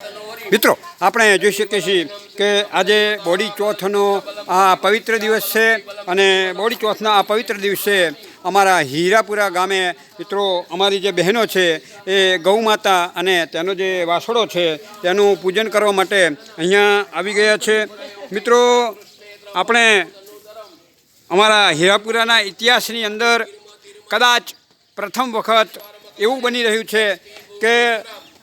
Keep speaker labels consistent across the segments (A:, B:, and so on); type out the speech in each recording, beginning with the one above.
A: મિત્રો આપણે જોઈ શકીએ છીએ કે આજે બોડી ચોથનો આ પવિત્ર દિવસ છે અને બોડી ચોથના આ પવિત્ર દિવસે અમારા હીરાપુરા ગામે મિત્રો અમારી જે બહેનો છે એ ગૌ માતા અને તેનો જે વાસળો છે તેનું પૂજન કરવા માટે અહીંયા આવી ગયા છે। મિત્રો આપણે અમારા હીરાપુરાના ઇતિહાસની અંદર કદાચ પ્રથમ વખત એવું બની રહ્યું છે કે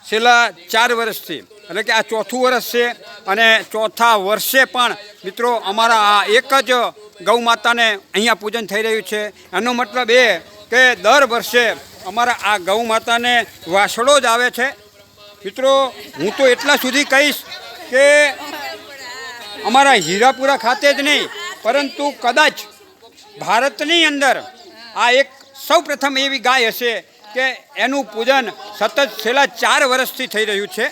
A: છેલ્લા 4 વર્ષથી એટલે કે આ ચોથું વર્ષ છે અને ચોથા વર્ષે પણ મિત્રો અમારા આ એક જ ગૌ માતાને અહીંયા પૂજન થઈ રહ્યું છે। એનો મતલબ એ કે દર વર્ષે અમારા આ ગૌ માતાને વાસળો જ આવે છે। મિત્રો હું તો એટલા સુધી કહીશ કે અમારા હીરાપુરા ખાતે જ નહીં પરંતુ કદાચ ભારતની અંદર આ એક સૌ પ્રથમ એવી ગાય હશે કે એનું પૂજન સતત છેલ્લા 4 વર્ષથી થઈ રહ્યું છે।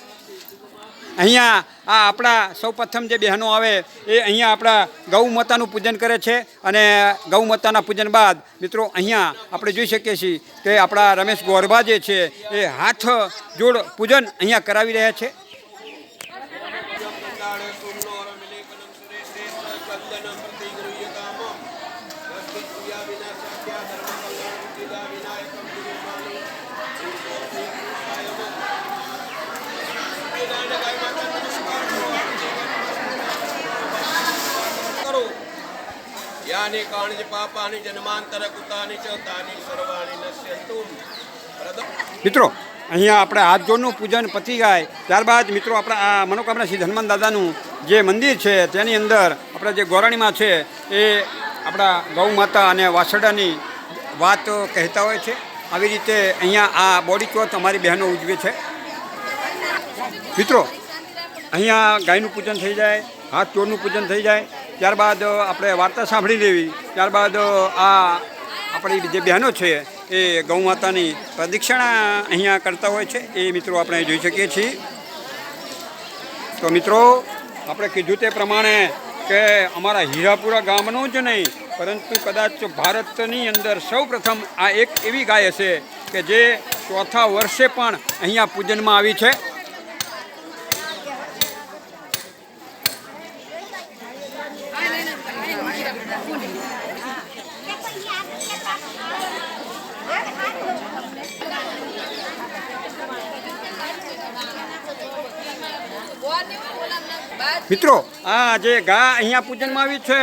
A: અહીંયા આ આપણા સૌ પ્રથમ જે બહેનો આવે એ અહીંયા આપણા ગૌ માતાનું પૂજન કરે છે અને ગૌ માતાના પૂજન બાદ મિત્રો અહીંયા આપણે જોઈ શકીએ છીએ કે આપણા રમેશ ગોરબા જે છે એ હાથ જોડ પૂજન અહીંયા કરાવી રહ્યા છે।
B: यानि काणिज पापानि जन्मांतर कुतानि च तानि सर्वाणि नश्यन्तुम।
A: મિત્રો અહીંયા આપણે હાથ જોડનું પૂજન પતી જાય ત્યારબાદ મિત્રો આપણા આ મનોકામના સિદ્ધ હનુમાન દાદાનું જે મંદિર છે તેની અંદર આપણા જે ગોરાણીમાં છે એ આપણા ગૌ માતા અને વાસડાની વાત કહેતા હોય છે। આવી રીતે અહીંયા આ બોડી ચોથ અમારી બહેનો ઉજવે છે। મિત્રો અહીંયા ગાયનું પૂજન થઈ જાય, હાથ જોડનું પૂજન થઈ જાય ત્યારબાદ આપણે વાર્તા સાંભળી લેવી, ત્યારબાદ આ આપણી જે બહેનો છે એ ગૌ માતાની પ્રદક્ષિણા અહીંયા કરતા હોય છે એ મિત્રો આપણે જોઈ શકીએ છીએ। તો મિત્રો આપણે કીધું તે પ્રમાણે કે અમારા હીરાપુરા ગામનું જ નહીં પરંતુ કદાચ ભારતની અંદર સૌ પ્રથમ આ એક એવી ગાય હશે કે જે ચોથા વર્ષે પણ અહીંયા પૂજનમાં આવી છે। મિત્રો આ જે ગા અહીંયા પૂજનમાં આવી છે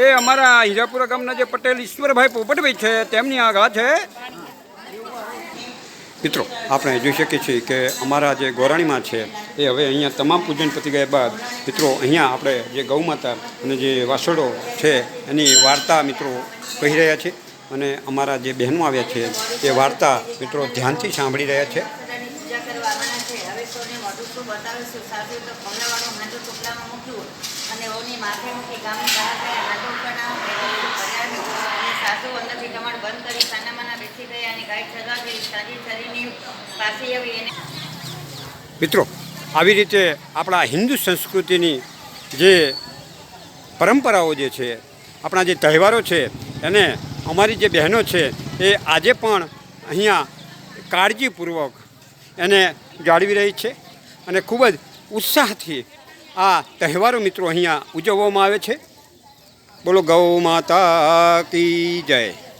A: એ અમારા હીરાપુરા ગામના જે પટેલ ઈશ્વરભાઈ પોપટભાઈ છે તેમની આ ગા છે। મિત્રો આપણે જોઈ શકીએ છીએ કે અમારા જે ગોરાણીમાં છે એ હવે અહીંયા તમામ પૂજન પતી ગયા બાદ મિત્રો અહીંયા આપણે જે ગૌ માતા અને જે વાસળો છે એની વાર્તા મિત્રો કહી રહ્યા છે અને અમારા જે બહેનો આવ્યા છે એ વાર્તા મિત્રો ધ્યાનથી સાંભળી રહ્યા છે। મિત્રો આવી રીતે આપણા હિન્દુ સંસ્કૃતિની જે પરંપરાઓ જે છે, આપણા જે તહેવારો છે એને અમારી જે બહેનો છે એ આજે પણ અહીંયા કાળજીપૂર્વક એને જાળવી રહી છે અને ખૂબ જ ઉત્સાહથી આ તહેવારો મિત્રો અહીંયા ઉજવવામાં આવે છે। બોલો ગૌ માતા કી જય।